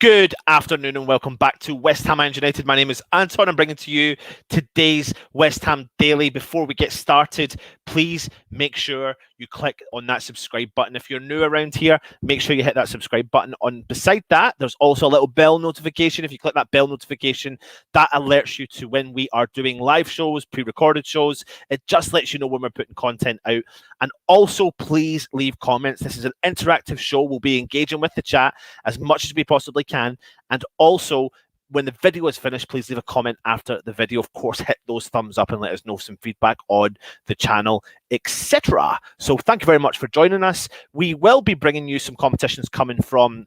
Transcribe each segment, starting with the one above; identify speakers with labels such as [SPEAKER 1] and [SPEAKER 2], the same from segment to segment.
[SPEAKER 1] Good afternoon and welcome back to West Ham United. My name is Anton. I'm bringing to you today's West Ham Daily. Before we get started, please make sure you click on that subscribe button. If you're new around here, make sure you hit that subscribe button. Beside that, there's also a little bell notification. If you click that bell notification, that alerts you to when we are doing live shows, pre-recorded shows. It just lets you know when we're putting content out. And also, please leave comments. This is an interactive show. We'll be engaging with the chat as much as we possibly can. And also, when the video is finished, please leave a comment after the video. Of course, hit those thumbs up and let us know some feedback on the channel, etc. So thank you very much for joining us. We will be bringing you some competitions coming from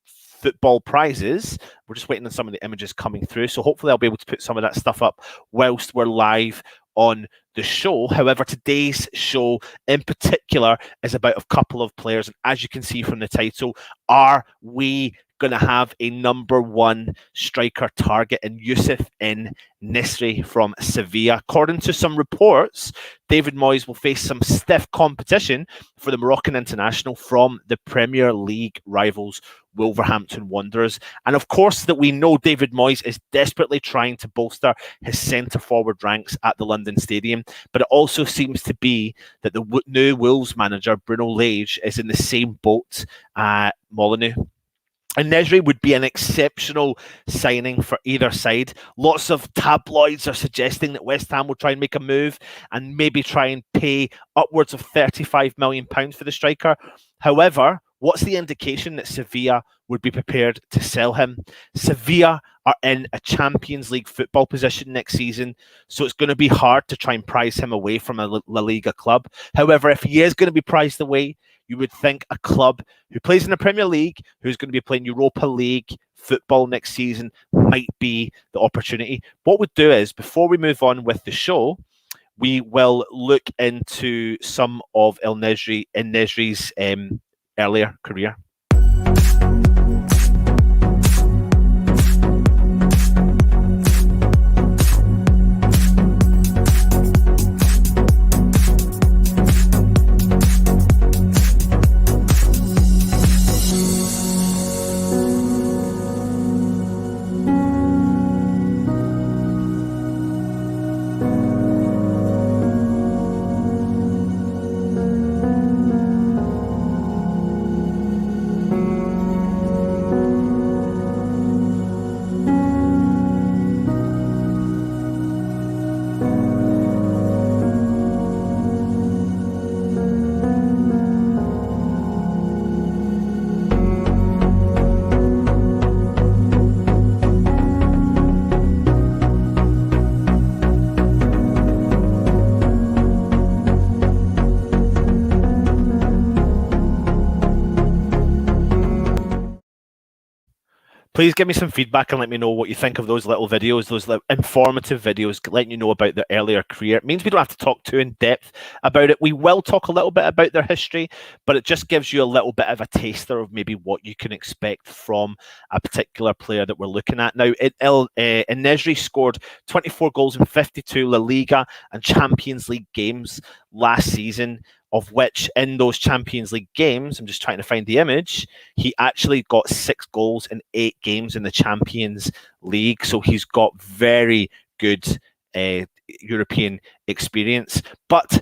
[SPEAKER 1] football prizes. We're just waiting on some of the images coming through. So hopefully I'll be able to put some of that stuff up whilst we're live on the show. However, today's show in particular is about a couple of players. And as you can see from the title, are we going to have a number one striker target in Youssef En-Nesyri from Sevilla? According to some reports, David Moyes will face some stiff competition for the Moroccan international from the Premier League rivals Wolverhampton Wanderers. And of course that we know David Moyes is desperately trying to bolster his centre-forward ranks at the London Stadium, but it also seems to be that the new Wolves manager, Bruno Lage, is in the same boat at Molineux. En-Nesyri would be an exceptional signing for either side. Lots of tabloids are suggesting that West Ham will try and make a move and maybe try and pay upwards of £35 million for the striker. However, what's the indication that Sevilla would be prepared to sell him? Sevilla are in a Champions League football position next season, so it's going to be hard to try and prize him away from a La Liga club. However, if he is going to be prized away, you would think a club who plays in the Premier League, who's going to be playing Europa League football next season, might be the opportunity. What we'll do is, before we move on with the show, we will look into some of En-Nesyri's earlier career. Please give me some feedback and let me know what you think of those little videos, those informative videos, letting you know about their earlier career. It means we don't have to talk too in depth about it. We will talk a little bit about their history, but it just gives you a little bit of a taster of maybe what you can expect from a particular player that we're looking at. Now, En-Nesyri scored 24 goals in 52 La Liga and Champions League games last season, of which in those Champions League games, I'm just trying to find the image, he actually got 6 goals in 8 games in the Champions League. So he's got very good European experience. But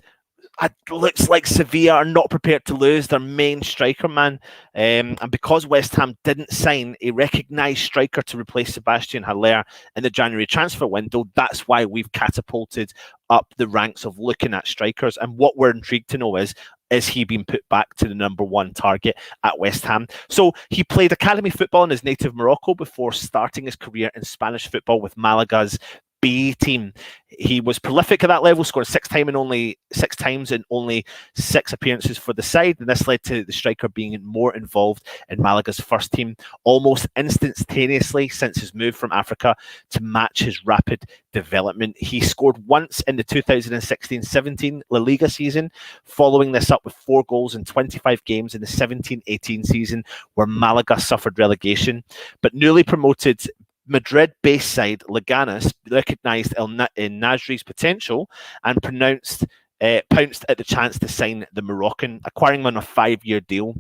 [SPEAKER 1] it looks like Sevilla are not prepared to lose their main striker, man. And because West Ham didn't sign a recognised striker to replace Sebastian Haller in the January transfer window, that's why we've catapulted up the ranks of looking at strikers. And what we're intrigued to know is he being put back to the number one target at West Ham? So he played academy football in his native Morocco before starting his career in Spanish football with Malaga's B team. He was prolific at that level, scored 6 times in only 6 appearances for the side, and this led to the striker being more involved in Malaga's first team almost instantaneously since his move from Africa to match his rapid development. He scored once in the 2016-17 La Liga season, following this up with 4 goals in 25 games in the 17-18 season where Malaga suffered relegation. But newly promoted Madrid-based side Leganes recognised En-Nesyri's potential and pounced at the chance to sign the Moroccan, acquiring him on a 5-year deal.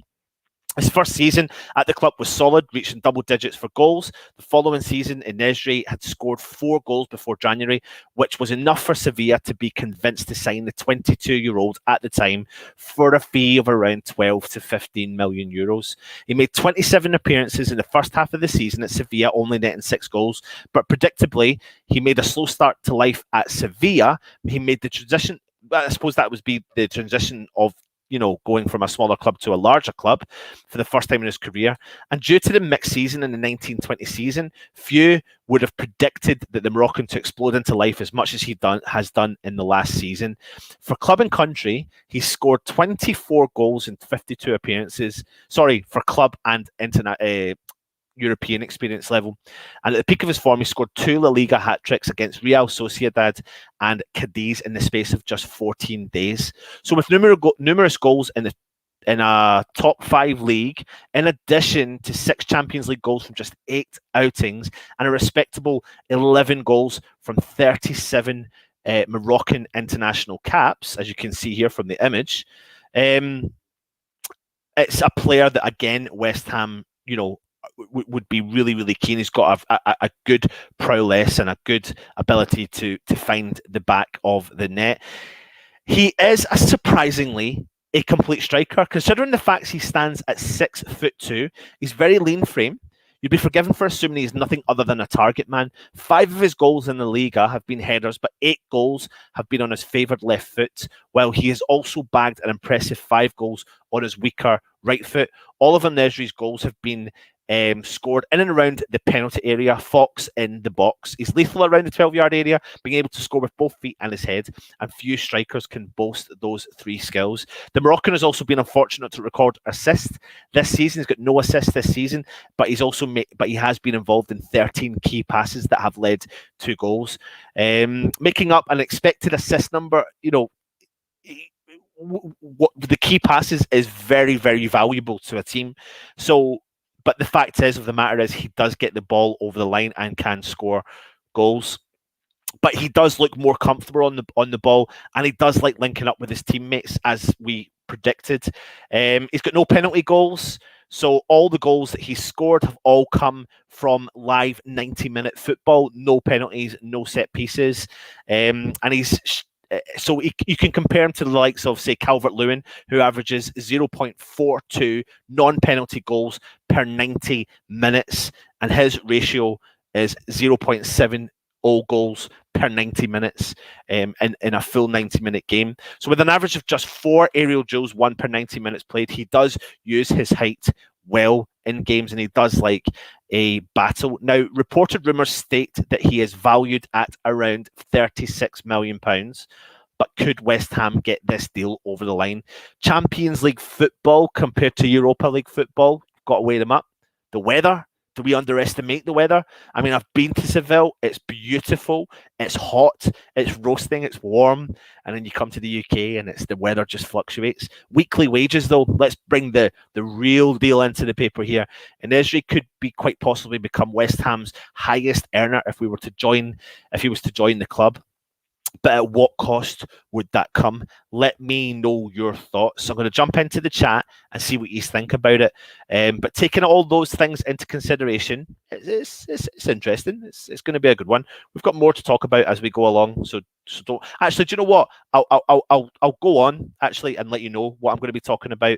[SPEAKER 1] His first season at the club was solid, reaching double digits for goals. The following season, En-Nesyri had scored 4 goals before January, which was enough for Sevilla to be convinced to sign the 22-year-old at the time for a fee of around 12 to 15 million euros. He made 27 appearances in the first half of the season at Sevilla, only netting 6 goals. But predictably, he made a slow start to life at Sevilla. He made the transition. I suppose that would be the transition of going from a smaller club to a larger club for the first time in his career. And due to the mixed season in the 1920 season, few would have predicted that the Moroccan to explode into life as much as he has done in the last season. For club and country, he scored 24 goals in 52 appearances. Sorry, for club and European experience level. And at the peak of his form, he scored 2 La Liga hat-tricks against Real Sociedad and Cadiz in the space of just 14 days. So with numerous goals in a top 5 league, in addition to 6 Champions League goals from just 8 outings, and a respectable 11 goals from 37 Moroccan international caps, as you can see here from the image, it's a player that, again, West Ham, would be really, really keen. He's got a good prowess and a good ability to find the back of the net. He is surprisingly a complete striker, considering the fact he stands at 6'2". He's very lean frame. You'd be forgiven for assuming he's nothing other than a target man. 5 of his goals in the Liga have been headers, but 8 goals have been on his favoured left foot, while he has also bagged an impressive 5 goals on his weaker right foot. All of En-Nesyri's goals have been scored in and around the penalty area, Fox in the box. He's lethal around the 12-yard area, being able to score with both feet and his head, and few strikers can boast those 3 skills. The Moroccan has also been unfortunate to record assists this season. He's got no assists this season, but he has been involved in 13 key passes that have led to goals. Making up an expected assist number, what the key passes is very, very valuable to a team. But the fact of the matter is he does get the ball over the line and can score goals. But he does look more comfortable on the ball, and he does like linking up with his teammates, as we predicted. He's got no penalty goals, so all the goals that he's scored have all come from live 90-minute football. No penalties, no set pieces, and he's. So you can compare him to the likes of, say, Calvert-Lewin, who averages 0.42 non-penalty goals per 90 minutes, and his ratio is 0.70 goals per 90 minutes in a full 90-minute game. So with an average of just 4 aerial duels, 1 per 90 minutes played, he does use his height well in games, and he does like a battle. Now, reported rumours state that he is valued at around £36 million, but could West Ham get this deal over the line? Champions League football compared to Europa League football, got to weigh them up. The weather, do we underestimate the weather? I mean, I've been to Seville. It's beautiful. It's hot. It's roasting. It's warm. And then you come to the UK and the weather just fluctuates. Weekly wages, though. Let's bring the real deal into the paper here. En-Nesyri could be quite possibly become West Ham's highest earner if he was to join the club. But at what cost would that come? Let me know your thoughts. I'm going to jump into the chat and see what you think about it. But taking all those things into consideration, it's interesting. It's going to be a good one. We've got more to talk about as we go along. So don't. Actually, do you know what? I'll go on actually and let you know what I'm going to be talking about.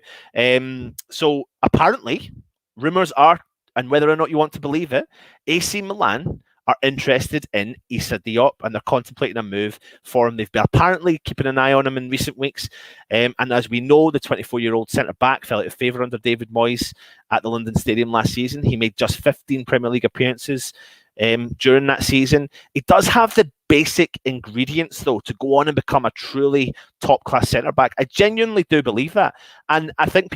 [SPEAKER 1] So apparently, rumours are, and whether or not you want to believe it, AC Milan are interested in Issa Diop, and they're contemplating a move for him. They've been apparently keeping an eye on him in recent weeks. And as we know, the 24-year-old centre-back fell out of favour under David Moyes at the London Stadium last season. He made just 15 Premier League appearances during that season. He does have the basic ingredients, though, to go on and become a truly top-class centre-back. I genuinely do believe that. And I think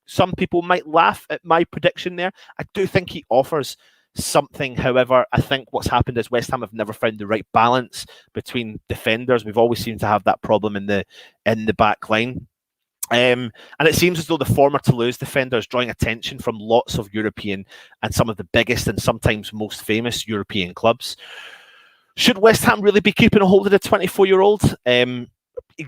[SPEAKER 1] some people might laugh at my prediction there. I do think he offers something. However, I think what's happened is West Ham have never found the right balance between defenders. We've always seemed to have that problem in the back line. And it seems as though the former Toulouse defender is drawing attention from lots of European and some of the biggest and sometimes most famous European clubs. Should West Ham really be keeping a hold of the 24-year-old?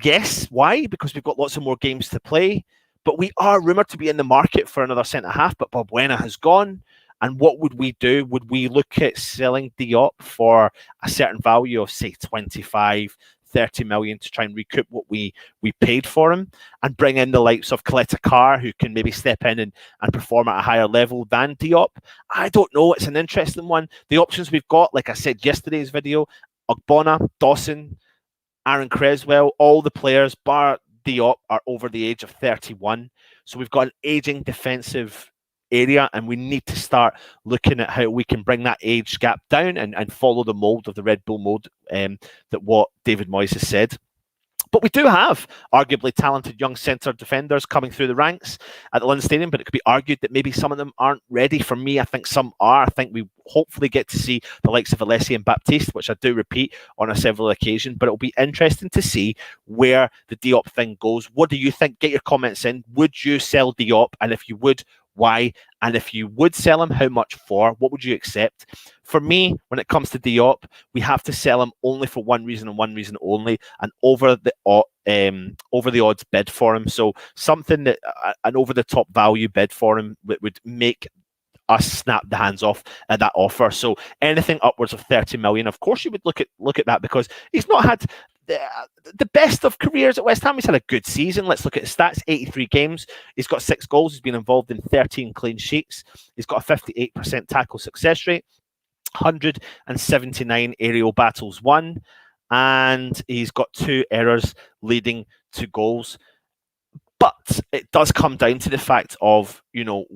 [SPEAKER 1] Yes. Why? Because we've got lots of more games to play. But we are rumoured to be in the market for another centre-half, but Balbuena has gone. And what would we do? Would we look at selling Diop for a certain value of, say, 25, 30 million to try and recoup what we paid for him, and bring in the likes of Coletta Carr, who can maybe step in and perform at a higher level than Diop? I don't know. It's an interesting one. The options we've got, like I said yesterday's video, Ogbonna, Dawson, Aaron Creswell, all the players bar Diop are over the age of 31. So we've got an aging defensive area, and we need to start looking at how we can bring that age gap down and follow the mold of the Red Bull mold that what David Moyes has said. But we do have arguably talented young centre defenders coming through the ranks at the London Stadium, but it could be argued that maybe some of them aren't ready. For me, I think some are. I think we hopefully get to see the likes of Alessi and Baptiste, which I do repeat on a several occasions, but it'll be interesting to see where the Diop thing goes. What do you think? Get your comments in. Would you sell Diop? And if you would, why? And if you would sell him, how much for? What would you accept? For me, when it comes to Diop, we have to sell him only for one reason and one reason only, and over the odds bid for him. So something that an over the top value bid for him would make us snap the hands off at that offer. So anything upwards of 30 million, of course you would look at that, because he's not had the best of careers at West Ham. He's had a good season. Let's look at his stats. 83 games. He's got 6 goals. He's been involved in 13 clean sheets. He's got a 58% tackle success rate, 179 aerial battles won, and he's got 2 errors leading to goals. But it does come down to the fact of,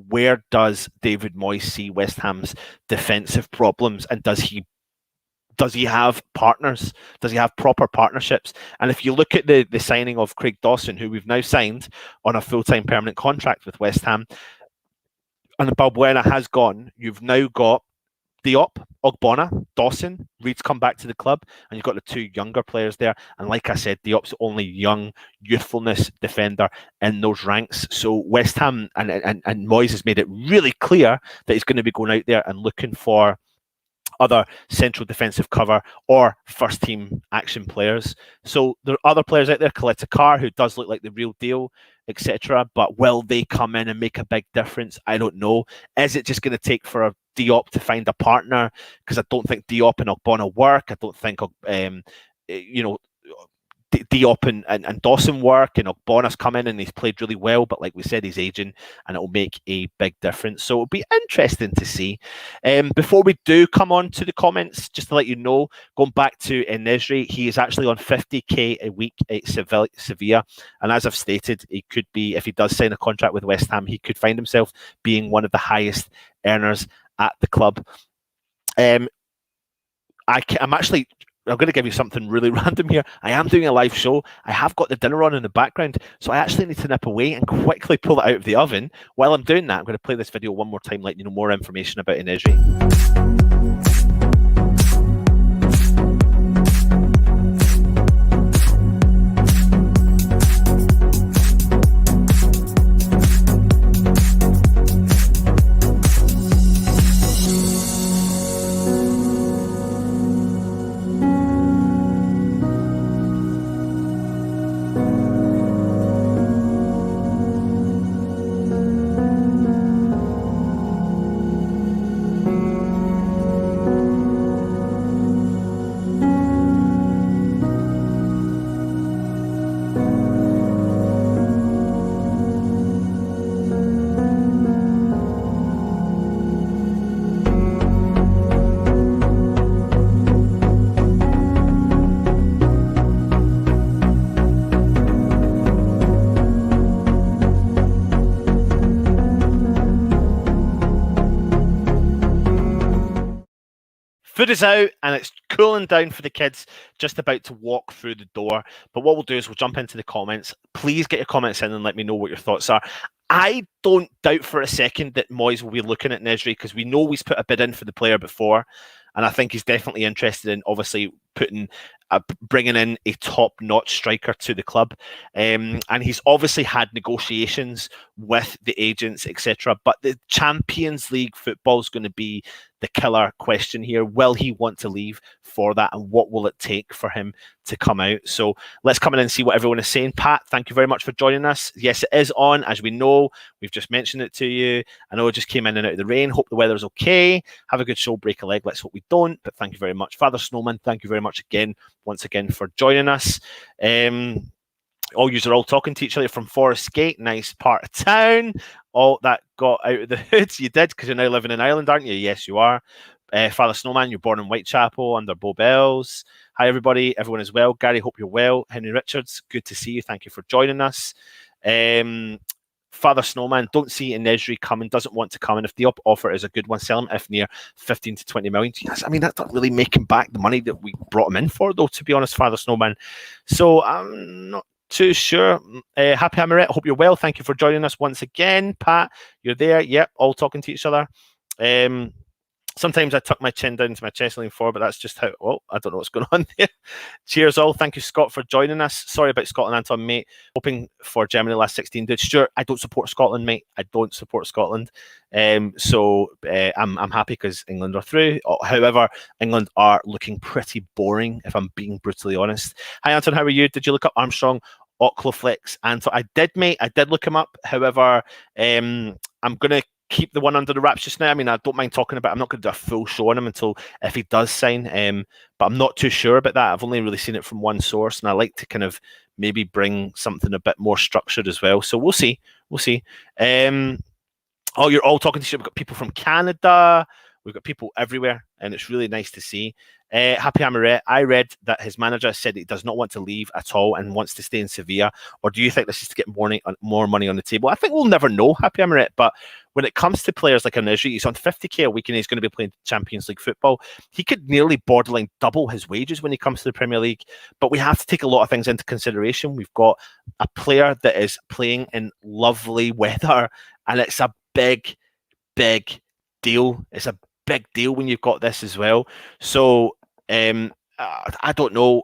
[SPEAKER 1] where does David Moyes see West Ham's defensive problems, and does he have partners? Does he have proper partnerships? And if you look at the signing of Craig Dawson, who we've now signed on a full-time permanent contract with West Ham, and Balbuena has gone, you've now got Diop, Ogbonna, Dawson. Reed's come back to the club, and you've got the 2 younger players there. And like I said, Diop's the only young youthfulness defender in those ranks. So West Ham and Moyes has made it really clear that he's going to be going out there and looking for other central defensive cover or first team action players. So there are other players out there, Coletta Carr, who does look like the real deal, etc. But will they come in and make a big difference? I don't know. Is it just going to take for a Diop to find a partner? Because I don't think Diop and Ogbonna work. I don't think Diop and Dawson work, and Ogbonna's come in and he's played really well, but like we said, he's aging, and it'll make a big difference. So it'll be interesting to see. Before we do come on to the comments, just to let you know, going back to En-Nesyri, he is actually on 50k a week at Sevilla, and as I've stated, he could be, if he does sign a contract with West Ham, he could find himself being one of the highest earners at the club. I'm going to give you something really random here. I am doing a live show. I have got the dinner on in the background, so I actually need to nip away and quickly pull it out of the oven. While I'm doing that, I'm going to play this video one more time, letting you know more information about En-Nesyri. Food is out and it's cooling down for the kids, just about to walk through the door. But what we'll do is we'll jump into the comments. Please get your comments in and let me know what your thoughts are. I don't doubt for a second that Moyes will be looking at En-Nesyri, because we know he's put a bid in for the player before. And I think he's definitely interested in obviously bringing in a top-notch striker to the club. And he's obviously had negotiations with the agents, etc. But the Champions League football is going to be the killer question here. Will he want to leave for that, and what will it take for him to come out? So let's come in and see what everyone is saying. Pat, thank you very much for joining us. Yes, it is on, as we know. We've just mentioned it to you. I know it just came in and out of the rain. Hope the weather's okay. Have a good show. Break a leg. Let's hope we don't. But thank you very much. Father Snowman, thank you very much once again for joining us. All yous are all talking to each other from Forest Gate, nice part of town. All that got out of the hoods, you did, because you're now living in Ireland, aren't you? Yes, you are. Father Snowman, you're born in Whitechapel under Bow Bells. Hi, everybody. Everyone is well. Gary, hope you're well. Henry Richards, good to see you. Thank you for joining us. Father Snowman, don't see En-Nesyri coming, doesn't want to come. And if the offer is a good one, sell him if near 15 to 20 million. Yes, I mean, that's not really making back the money that we brought him in for, though, to be honest, Father Snowman. So I'm not too sure. Happy Hammerette, hope you're well. Thank you for joining us once again. Pat, you're there. Yep, all talking to each other. Sometimes I tuck my chin down to my chest and lean forward, but that's just how, oh, I don't know what's going on there. Cheers all. Thank you, Scott, for joining us. Sorry about Scotland, Anton, mate. Hoping for Germany last 16. Dude, Stuart, I don't support Scotland, mate. I don't support Scotland. So I'm happy because England are through. However, England are looking pretty boring, if I'm being brutally honest. Hi, Anton, how are you? Did you look up Armstrong? Ocloflex? Anton, I did, mate. I did look him up. However, I'm going to keep the one under the wraps just now. I mean, I don't mind talking about it. I'm not going to do a full show on him until if he does sign. But I'm not too sure about that. I've only really seen it from one source, and I like to kind of maybe bring something a bit more structured as well. So we'll see. We'll see. Oh, you're all talking to you. We've got people from Canada. We've got people everywhere, and it's really nice to see. Happy Hammerette, I read that his manager said he does not want to leave at all and wants to stay in Sevilla. Or do you think this is to get more money on the table? I think we'll never know, Happy Hammerette. But when it comes to players like En-Nesyri, he's on 50k a week and he's going to be playing Champions League football. He could nearly borderline double his wages when he comes to the Premier League. But we have to take a lot of things into consideration. We've got a player that is playing in lovely weather, and it's a big deal. It's a big deal when you've got this as well. So I don't know.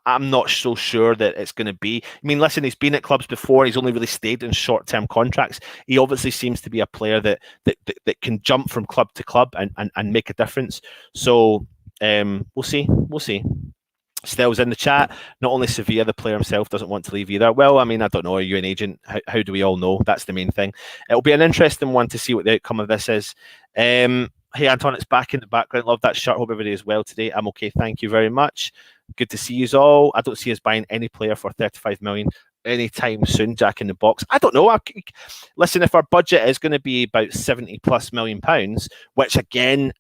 [SPEAKER 1] I'm not so sure that it's going to be. I mean, listen, he's been at clubs before. He's only really stayed in short-term contracts. He obviously seems to be a player that can jump from club to club and make a difference. So we'll see. We'll see. Stel's in the chat. Not only Sevilla, the player himself doesn't want to leave either. Well, I mean, I don't know. Are you an agent? How do we all know? That's the main thing. It'll be an interesting one to see what the outcome of this is. Hey, Anton, it's back in the background. Love that shirt. Hope everybody is well today. I'm okay. Thank you very much. Good to see you all. I don't see us buying any player for 35 million anytime soon. Jack in the box. I don't know. Listen, if our budget is going to be about 70 plus million pounds, which again,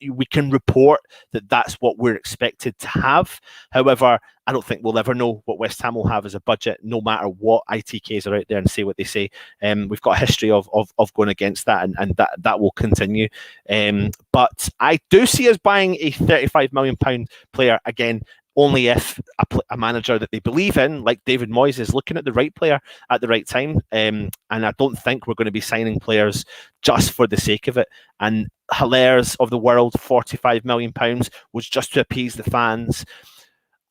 [SPEAKER 1] we can report that that's what we're expected to have. However, I don't think we'll ever know what West Ham will have as a budget, no matter what ITKs are out there and say what they say. We've got a history of going against that, and that will continue. But I do see us buying a £35 million player again, only if a manager that they believe in, like David Moyes, is looking at the right player at the right time. And I don't think we're going to be signing players just for the sake of it. And Hilaire's of the world, £45 million was just to appease the fans.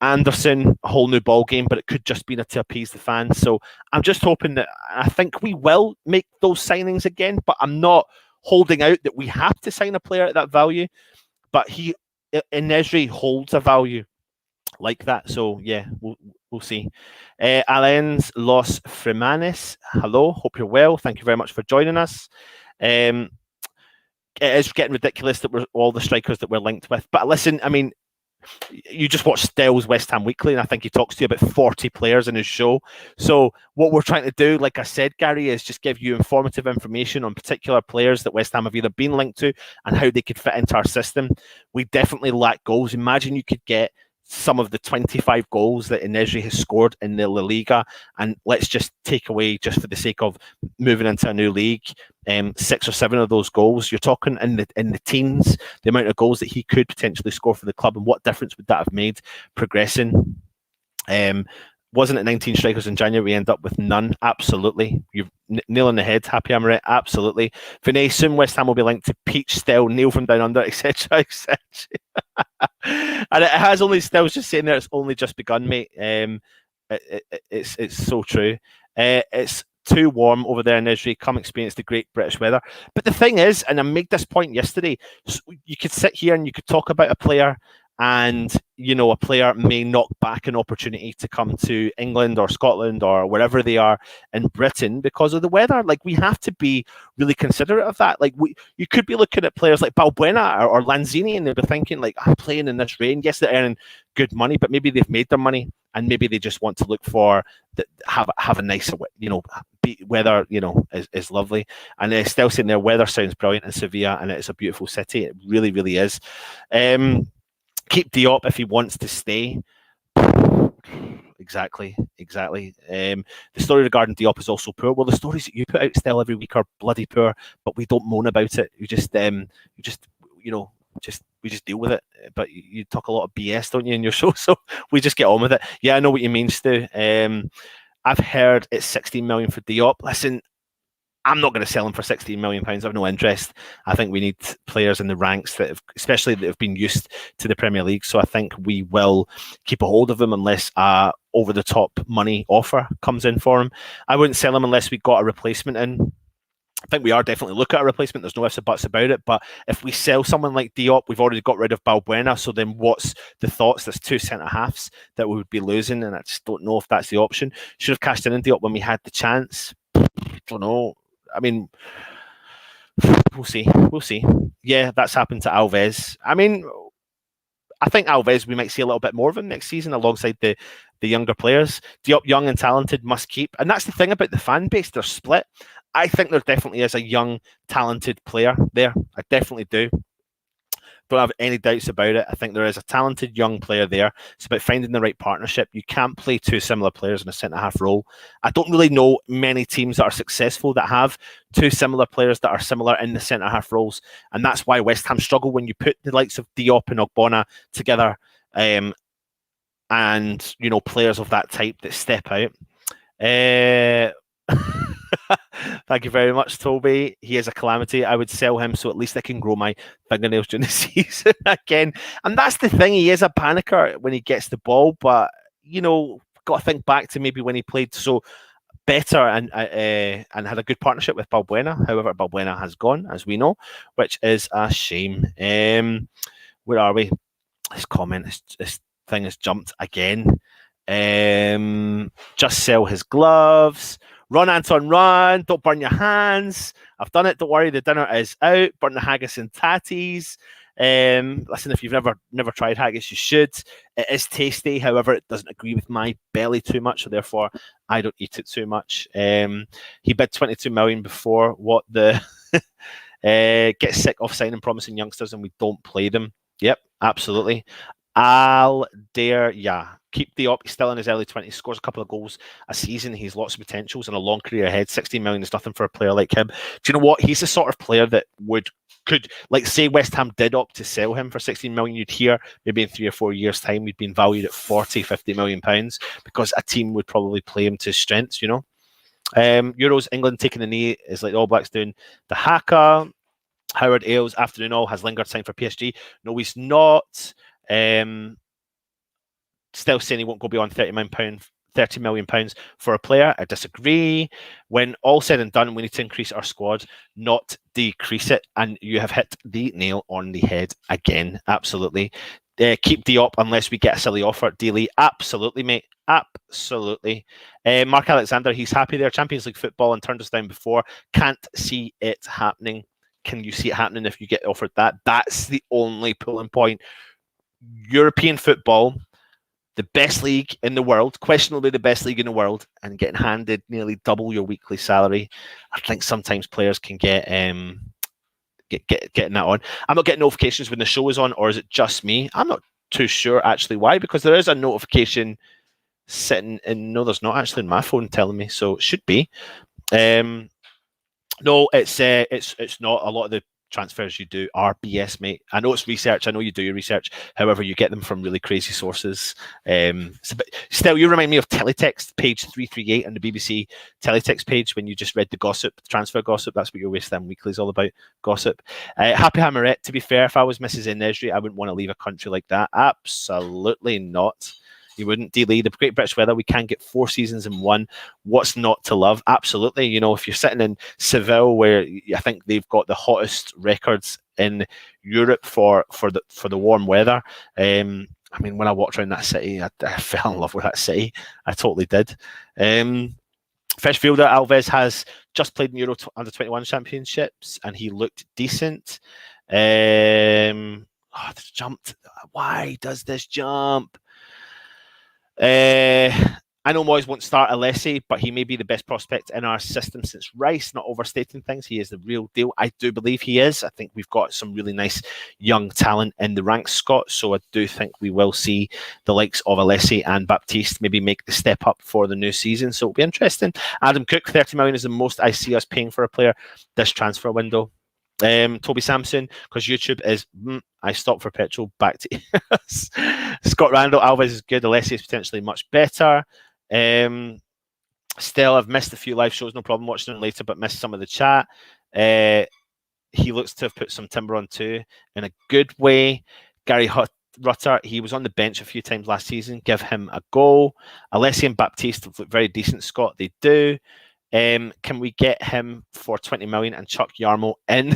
[SPEAKER 1] Anderson, a whole new ball game, but it could just be to appease the fans. So I'm just hoping that I think we will make those signings again, but I'm not holding out that we have to sign a player at that value. But En-Nesyri holds a value like that. So yeah, we'll see. Alain's Los Fremanes, hello, hope you're well. Thank you very much for joining us. It is getting ridiculous that we're all the strikers that we're linked with. But listen, I mean, you just watch Stell's West Ham Weekly, and I think he talks to you about 40 players in his show. So what we're trying to do, like I said, Gary, is just give you informative information on particular players that West Ham have either been linked to and how they could fit into our system. We definitely lack goals. Imagine you could get some of the 25 goals that En-Nesyri has scored in the La Liga, and let's just take away, just for the sake of moving into a new league, 6 or 7 of those goals. You're talking in the teens, the amount of goals that he could potentially score for the club, and what difference would that have made progressing? Wasn't it 19 strikers in January? We end up with none. Absolutely. You've nail on the head. Happy Amaret. Absolutely. Vinay, soon West Ham will be linked to Peach, Stell, Neil from Down Under, etc. etc. And it has only, Stell's just saying there, it's only just begun, mate. It's so true. It's too warm over there in En-Nesyri. Come experience the great British weather. But the thing is, and I made this point yesterday, you could sit here and you could talk about a player, and a player may knock back an opportunity to come to England or Scotland or wherever they are in Britain because of the weather. Like, we have to be really considerate of that. Like, you could be looking at players like Balbuena or Lanzini, and they'll be thinking, like, I'm playing in this rain. Yes, they're earning good money, but maybe they've made their money, and maybe they just want to look for have a nicer, weather. Is lovely. And they're still saying their weather sounds brilliant in Sevilla, and it's a beautiful city. It really, really is. Keep Diop if he wants to stay. Exactly. The story regarding Diop is also poor. Well, the stories that you put out still every week are bloody poor, but we don't moan about it. We just deal with it. But you talk a lot of BS, don't you, in your show? So we just get on with it. Yeah, I know what you mean, Stu. I've heard it's 16 million for Diop. Listen, I'm not going to sell him for 16 million pounds. I have no interest. I think we need players in the ranks especially that have been used to the Premier League. So I think we will keep a hold of him unless over the top money offer comes in for him. I wouldn't sell him unless we got a replacement in. I think we are definitely looking at a replacement. There's no ifs or buts about it. But if we sell someone like Diop, we've already got rid of Balbuena. So then what's the thoughts? There's two centre-halves that we would be losing, and I just don't know if that's the option. Should have cashed in Diop when we had the chance. Don't know. I mean, we'll see. Yeah, that's happened to Alves. I mean, I think Alves, we might see a little bit more of him next season alongside the younger players. Diop, young and talented, must keep. And that's the thing about the fan base. They're split. I think there definitely is a young, talented player there. I definitely do. Don't have any doubts about it. I think there is a talented young player there. It's about finding the right partnership. You can't play two similar players in a centre-half role. I don't really know many teams that are successful that have two similar players that are similar in the centre-half roles. And that's why West Ham struggle when you put the likes of Diop and Ogbonna together and, players of that type that step out. Thank you very much, Toby. He is a calamity. I would sell him so at least I can grow my fingernails during the season again. And that's the thing. He is a panicker when he gets the ball, but got to think back to maybe when he played so better and had a good partnership with Balbuena. However, Balbuena has gone, as we know, which is a shame. Where are we? This thing has jumped again. Just sell his gloves. Run, Anton, run. Don't burn your hands. I've done it. Don't worry. The dinner is out. Burn the haggis and tatties. Listen, if you've never tried haggis, you should. It is tasty. However, it doesn't agree with my belly too much, so therefore I don't eat it too much. He bid 22 million before. What the get sick of signing promising youngsters and we don't play them. Yep, absolutely. I'll dare, yeah. Keep Diop. He's still in his early 20s, scores a couple of goals a season. He's lots of potentials and a long career ahead. 16 million is nothing for a player like him. Do you know what? He's the sort of player that could, like, say West Ham did opt to sell him for 16 million, you'd hear maybe in 3 or 4 years' time he'd been valued at 40, 50 million pounds because a team would probably play him to his strengths, Euros, England taking the knee is like the All Blacks doing the haka. Howard Ailes, afternoon all, has Lingard signed for PSG. No, he's not. Still saying he won't go beyond £30 million for a player. I disagree. When all said and done, we need to increase our squad, not decrease it. And you have hit the nail on the head again. Absolutely. Keep Diop unless we get a silly offer. Daily, absolutely, mate. Absolutely. Mark Alexander, he's happy there. Champions League football and turned us down before. Can't see it happening. Can you see it happening if you get offered that? That's the only pulling point. European football, the best league in the world, questionably the best league in the world, and getting handed nearly double your weekly salary. I think sometimes players can getting that on. I'm not getting notifications when the show is on, or is it just me? I'm not too sure actually why, because there is a notification sitting in. No, there's not actually in my phone telling me, so it should be. No, it's not. A lot of the transfers you do are BS, mate. I know it's research. I know you do your research. However, you get them from really crazy sources. Still, you remind me of Teletext, page 338 on the BBC Teletext page when you just read the gossip, transfer gossip. That's what your West Ham Weekly is all about, gossip. Happy Hammerette, to be fair, if I was Mrs. En-Nesyri, I wouldn't want to leave a country like that. Absolutely not. You wouldn't. D-Lee, the Great British Weather, we can get 4 seasons in one. What's not to love? Absolutely. You know, if you're sitting in Seville, where I think they've got the hottest records in Europe for the warm weather. I mean, when I walked around that city, I fell in love with that city. I totally did. Fresh fielder Alves has just played in Euro Under-21 Championships, and he looked decent. This jumped. Why does this jump? I know Moyes won't start Alessi, but he may be the best prospect in our system since Rice. Not overstating things, he is the real deal. I do believe he is. I think we've got some really nice young talent in the ranks, Scott. So I do think we will see the likes of Alessi and Baptiste maybe make the step up for the new season. So it'll be interesting. Adam Cook, 30 million is the most I see us paying for a player this transfer window. Toby Sampson, because YouTube is I stop for petrol, back to Scott Randall. Alves is good. Alessi is potentially much better. Still, I've missed a few live shows, no problem watching them later, but missed some of the chat. He looks to have put some timber on too, in a good way. Gary Rutter, he was on the bench a few times last season. Give him a go. Alessi and Baptiste look very decent, Scott. They do. Can we get him for 20 million and chuck Yarmo in?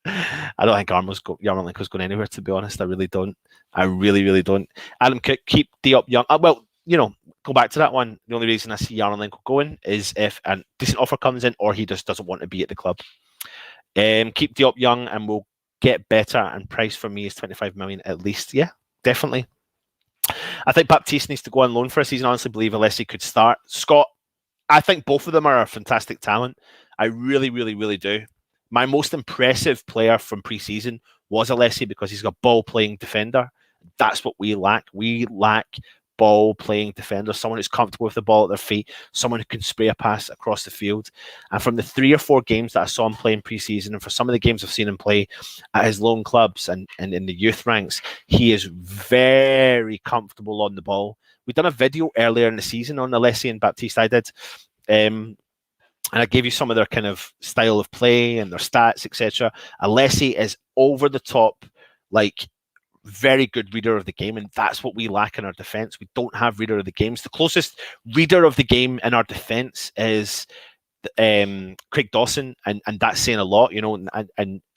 [SPEAKER 1] I don't think Yarmolenko's going anywhere, to be honest. I really don't. I really don't. Adam Cook, keep Diop young. Well, you know, go back to that one. The only reason I see Yarmolenko going is if a decent offer comes in or he just doesn't want to be at the club. Keep Diop young and we'll get better, and price for me is 25 million at least. Yeah, definitely. I think Baptiste needs to go on loan for a season. I honestly believe Alessi could start. Scott, I think both of them are a fantastic talent. I really do. My most impressive player from pre-season was Alessi because he's got ball-playing defender. That's what we lack. We lack ball-playing defender, someone who's comfortable with the ball at their feet, someone who can spray a pass across the field. And from the 3 or 4 games that I saw him play in pre-season, and for some of the games I've seen him play at his loan clubs and in the youth ranks, he is very comfortable on the ball. We've done a video earlier in the season on Alessi and Baptiste. I did. And I gave you some of their kind of style of play and their stats, etc. Alessi is over the top, like very good reader of the game, and that's what we lack in our defense. We don't have reader of the games. The closest reader of the game in our defense is Craig Dawson, and that's saying a lot, you know.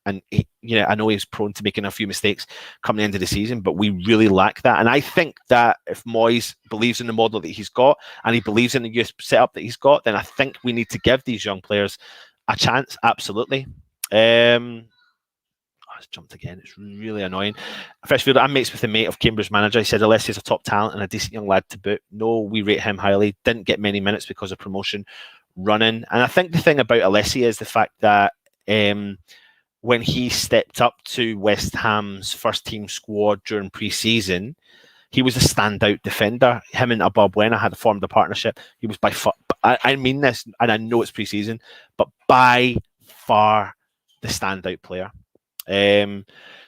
[SPEAKER 1] And he, you know, I know he's prone to making a few mistakes coming into the season, but we really lack that. And I think that if Moyes believes in the model that he's got and he believes in the youth setup that he's got, then I think we need to give these young players a chance. Absolutely. It's jumped again. It's really annoying. Freshfield, I'm mates with a mate of Cambridge manager. He said Alessi is a top talent and a decent young lad to boot. No, we rate him highly. Didn't get many minutes because of promotion running. And I think the thing about Alessi is the fact that when he stepped up to West Ham's first team squad during pre-season, he was a standout defender. Him and Ababwena had formed a partnership. He was by far, I mean this, and I know it's pre-season, but by far the standout player.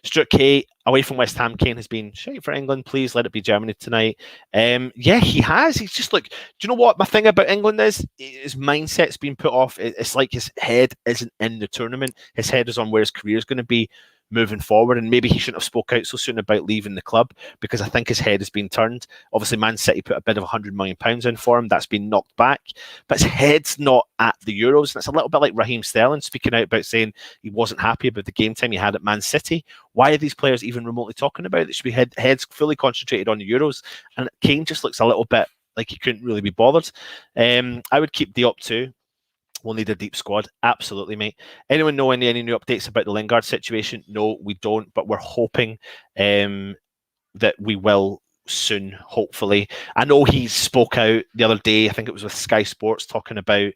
[SPEAKER 1] Stuart K, away from West Ham, Kane has been shite for England. Please let it be Germany tonight. Yeah, he has. He's just like, do you know what my thing about England is? His mindset's been put off. It's like his head isn't in the tournament. His head is on where his career is going to be moving forward, and maybe he shouldn't have spoke out so soon about leaving the club because I think his head has been turned. Obviously, Man City put a bid of £100 million in for him. That's been knocked back, but his head's not at the Euros. And it's a little bit like Raheem Sterling speaking out about saying he wasn't happy about the game time he had at Man City. Why are these players even remotely talking about it? They should be heads fully concentrated on the Euros. And Kane just looks a little bit like he couldn't really be bothered. I would keep Diop too. We'll need a deep squad. Absolutely, mate. Anyone know any new updates about the Lingard situation? No, we don't, but we're hoping that we will soon, hopefully. I know he spoke out the other day, I think it was with Sky Sports, talking about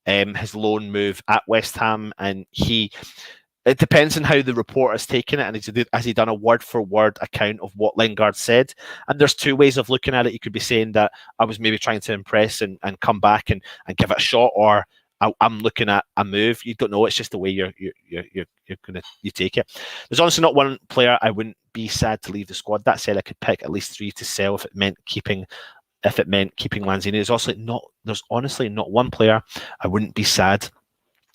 [SPEAKER 1] his loan move at West Ham, and it depends on how the reporter has taken it, and has he done a word-for-word account of what Lingard said? And there's 2 ways of looking at it. You could be saying that I was maybe trying to impress and come back and give it a shot, or I'm looking at a move. You don't know. It's just the way you take it. There's honestly not one player I wouldn't be sad to leave the squad. That said, I could pick at least 3 to sell if it meant keeping Lanzini. There's honestly not one player I wouldn't be sad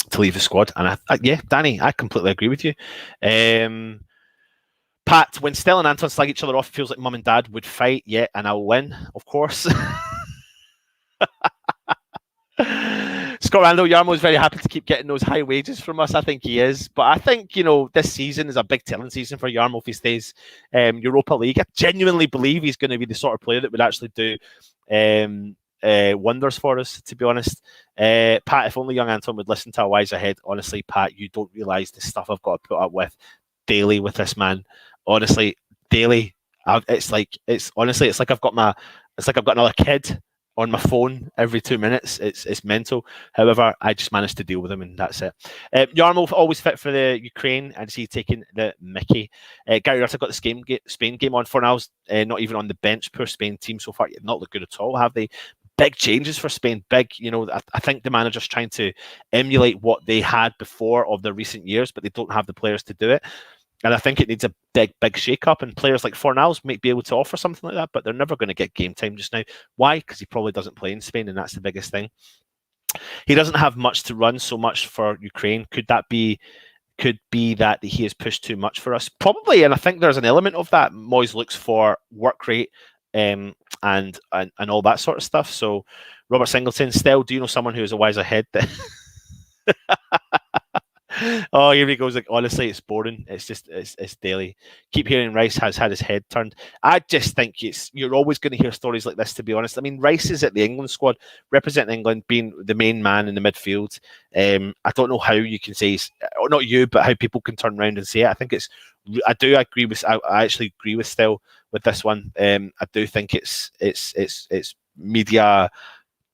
[SPEAKER 1] to leave the squad. And yeah, Danny, I completely agree with you. Pat, when Stella and Anton slag each other off, it feels like mum and dad would fight. Yeah, and I'll win, of course. Scott Randall, Yarmo is very happy to keep getting those high wages from us. I think he is. But I think, this season is a big telling season for Yarmo if he stays Europa League. I genuinely believe he's going to be the sort of player that would actually do wonders for us, to be honest. Pat, if only young Anton would listen to a wise ahead. Honestly, Pat, you don't realise the stuff I've got to put up with daily with this man. Honestly, daily. It's like I've got another kid on my phone every 2 minutes. It's mental. However, I just managed to deal with him, and that's it. Yarmo always fit for the Ukraine, and see taking the Mickey. Gary Rutter got the Spain game on for now. Not even on the bench. Poor Spain team so far. Not looked good at all, have they? Big changes for Spain. Big, I think the manager's trying to emulate what they had before of the recent years, but they don't have the players to do it. And I think it needs a big shake-up, and players like Fornals might be able to offer something like that, but they're never going to get game time just now. Why? Because he probably doesn't play in Spain, and that's the biggest thing. He doesn't have much to run so much for Ukraine. Could be that he has pushed too much for us? Probably, and I think there's an element of that. Moyes looks for work rate and all that sort of stuff. So, Robert Singleton, still, do you know someone who is a wiser head that... Oh, here he goes. Like, honestly, it's boring. It's daily. Keep hearing Rice has had his head turned. I just think you're always going to hear stories like this, to be honest. I mean, Rice is at the England squad, representing England, being the main man in the midfield. I don't know how you can say, not you, but how people can turn around and say it. I think I actually agree with Still with this one. I do think it's media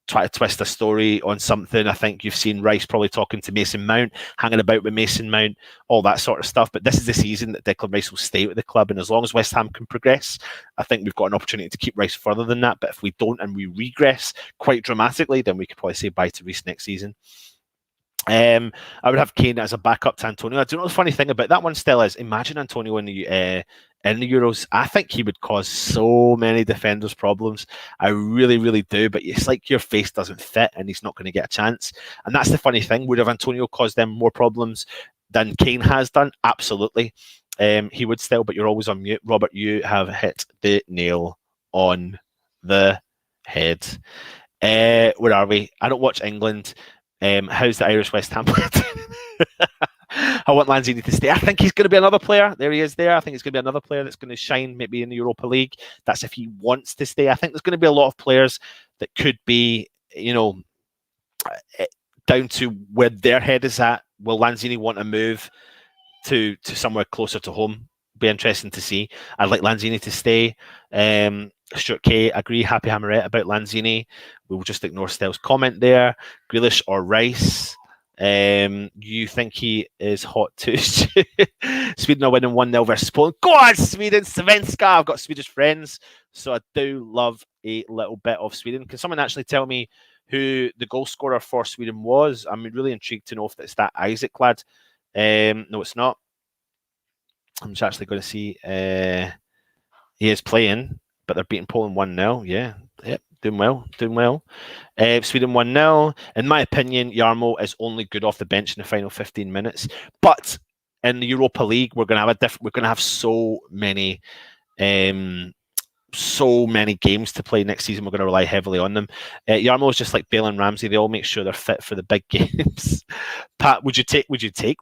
[SPEAKER 1] try to twist a story on something. I think you've seen Rice probably talking to Mason Mount, hanging about with Mason Mount, all that sort of stuff. But this is the season that Declan Rice will stay with the club. And as long as West Ham can progress, I think we've got an opportunity to keep Rice further than that. But if we don't and we regress quite dramatically, then we could probably say bye to Reece next season. I would have Kane as a backup to Antonio. I don't know the funny thing about that one still is, imagine Antonio in the Euros. I think he would cause so many defenders problems. I really, really do. But it's like your face doesn't fit and he's not going to get a chance. And that's the funny thing. Would have Antonio caused them more problems than Kane has done? Absolutely. He would still, but you're always on mute. Robert, you have hit the nail on the head. Where are we? I don't watch England. How's the Irish West Ham player? I want Lanzini to stay. I think he's going to be another player. There he is there. I think he's going to be another player that's going to shine maybe in the Europa League. That's if he wants to stay. I think there's going to be a lot of players that could be, down to where their head is at. Will Lanzini want to move to somewhere closer to home? Be interesting to see. I'd like Lanzini to stay. Stuart K, agree. Happy Hammerette about Lanzini. We will just ignore Stell's comment there. Grealish or Rice? You think he is hot too? Sweden are winning 1-0 versus Poland. Go on, Sweden! Svenska! I've got Swedish friends, so I do love a little bit of Sweden. Can someone actually tell me who the goal scorer for Sweden was? I'm really intrigued to know if it's that Isaac lad. No, it's not. I'm just actually going to see. He is playing, but they're beating Poland 1-0. Yeah, yep, doing well. Sweden 1-0. In my opinion, Yarmo is only good off the bench in the final 15 minutes. But in the Europa League, we're going to have so many games to play next season. We're going to rely heavily on them. Yarmo is just like Bale and Ramsey. They all make sure they're fit for the big games. Pat, would you take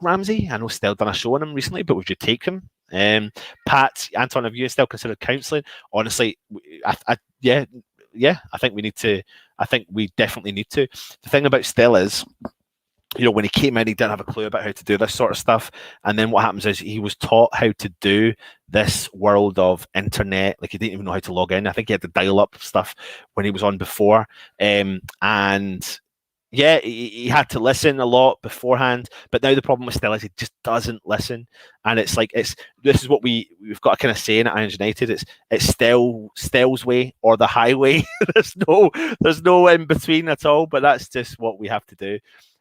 [SPEAKER 1] Ramsey? I know Stell done a show on him recently, but would you take him? Pat, Anton, have you still considered counselling? Honestly, yeah. I think we need to. I think we definitely need to. The thing about Stell is, when he came in, he didn't have a clue about how to do this sort of stuff. And then what happens is he was taught how to do this world of internet. Like, he didn't even know how to log in. I think he had to dial up stuff when he was on before. And yeah, he had to listen a lot beforehand. But now the problem with Stell is he just doesn't listen. And it's like, this is what we've got to kind of say in Irons United. It's Stell's way or the highway. there's no in between at all. But that's just what we have to do.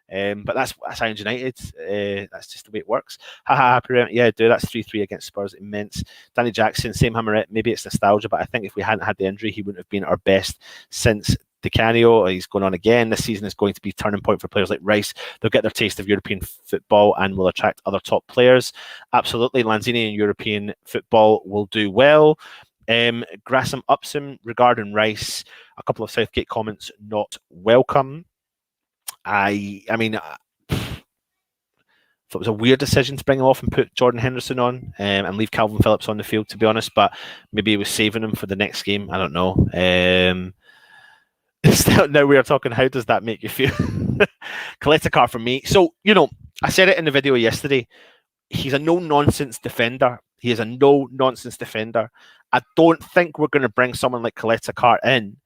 [SPEAKER 1] But that's Irons United. That's just the way it works. Yeah, that's 3-3 against Spurs. Immense. Danny Jackson, same Hammerette. Maybe it's nostalgia, but I think if we hadn't had the injury, he wouldn't have been our best since Di Canio. He's going on again. This season is going to be a turning point for players like Rice. They'll get their taste of European football and will attract other top players. Absolutely, Lanzini in European football will do well. Grassham Upson regarding Rice, a couple of Southgate comments not welcome. I mean, it was a weird decision to bring him off and put Jordan Henderson on and leave Calvin Phillips on the field, to be honest, but maybe he was saving him for the next game. I don't know. Now we are talking, how does that make you feel? Kaleta for me. So, I said it in the video yesterday. He's a no-nonsense defender. He is a no-nonsense defender. I don't think we're going to bring someone like Kaleta in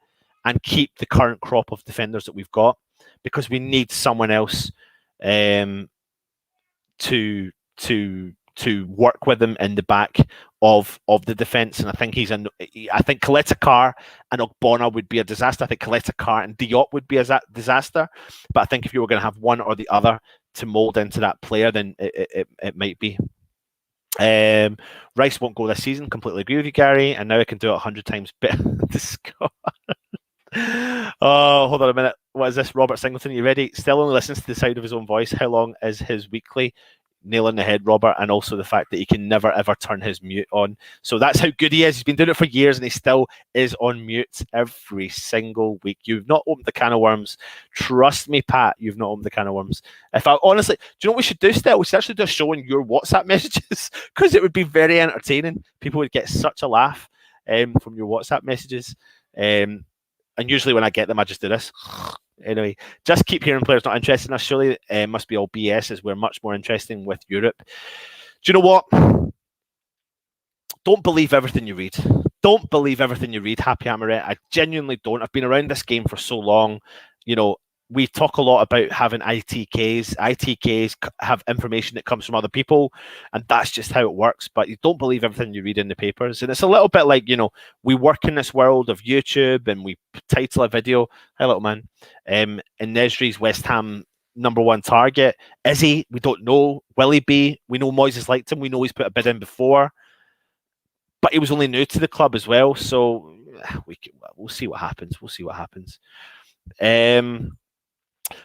[SPEAKER 1] and keep the current crop of defenders that we've got, because we need someone else to work with him in the back of the defence. And I think I think Kaleta and Ogbonna would be a disaster. I think Kaleta and Diop would be a disaster. But I think if you were going to have one or the other to mould into that player, then it might be. Rice won't go this season. Completely agree with you, Gary. And now I can do it 100 times better to score. Oh, hold on a minute. What is this? Robert Singleton, are you ready? Still only listens to the sound of his own voice. How long is his weekly? Nail on the head, Robert. And also the fact that he can never ever turn his mute on. So that's how good he is. He's been doing it for years and he still is on mute every single week. You've not opened the can of worms. Trust me, Pat, you've not opened the can of worms. If I honestly, do you know what we should do still? We should actually do a show on your WhatsApp messages, because it would be very entertaining. People would get such a laugh from your WhatsApp messages. And usually when I get them, I just do this. Anyway, just keep hearing players not interested in us. Surely must be all BS, as we're much more interesting with Europe. Do you know what? Don't believe everything you read. Don't believe everything you read, Happy Amaret. I genuinely don't. I've been around this game for so long. We talk a lot about having ITKs. ITKs have information that comes from other people, and that's just how it works. But you don't believe everything you read in the papers. And it's a little bit like, we work in this world of YouTube and we title a video. Hi, little man. En-Nesyri's West Ham #1 target. Is he? We don't know. Will he be? We know Moyes has liked him. We know he's put a bid in before. But he was only new to the club as well. So we'll see what happens. We'll see what happens.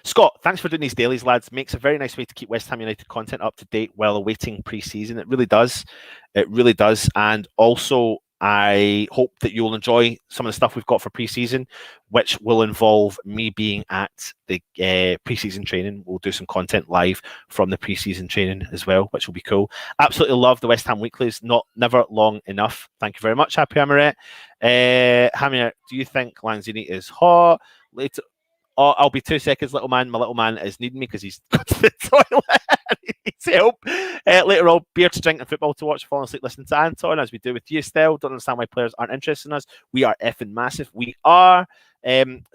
[SPEAKER 1] Scott, thanks for doing these dailies, lads. Makes a very nice way to keep West Ham United content up to date while awaiting pre-season. It really does. It really does. And also, I hope that you'll enjoy some of the stuff we've got for pre-season, which will involve me being at the pre-season training. We'll do some content live from the pre-season training as well, which will be cool. Absolutely love the West Ham Weeklies. Never long enough. Thank you very much, Happy Amaret. Hamir, do you think Lanzini is hot? Later. Oh, I'll be 2 seconds, little man. My little man is needing me because he's gone to the toilet. He needs help. Later on, beer to drink and football to watch, falling asleep listening to Anton, as we do with you, Stell. Don't understand why players aren't interested in us. We are effing massive. We are.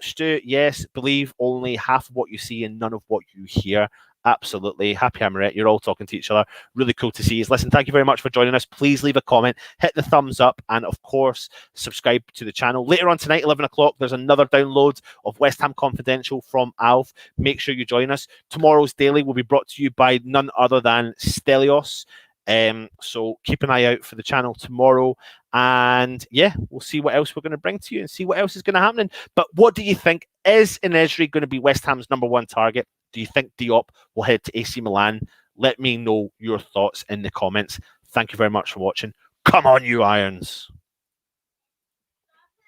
[SPEAKER 1] Stu, yes, believe only half of what you see and none of what you hear. Absolutely. Happy Amaret. You're all talking to each other. Really cool to see you. Listen, thank you very much for joining us. Please leave a comment, hit the thumbs up, and of course, subscribe to the channel. Later on tonight, 11 o'clock, there's another download of West Ham Confidential from Alf. Make sure you join us. Tomorrow's daily will be brought to you by none other than Stelios. So keep an eye out for the channel tomorrow. And yeah, we'll see what else we're going to bring to you and see what else is going to happen. But what do you think? Is En-Nesyri going to be West Ham's #1 target? Do you think Diop will head to AC Milan? Let me know your thoughts in the comments. Thank you very much for watching. Come on, you Irons.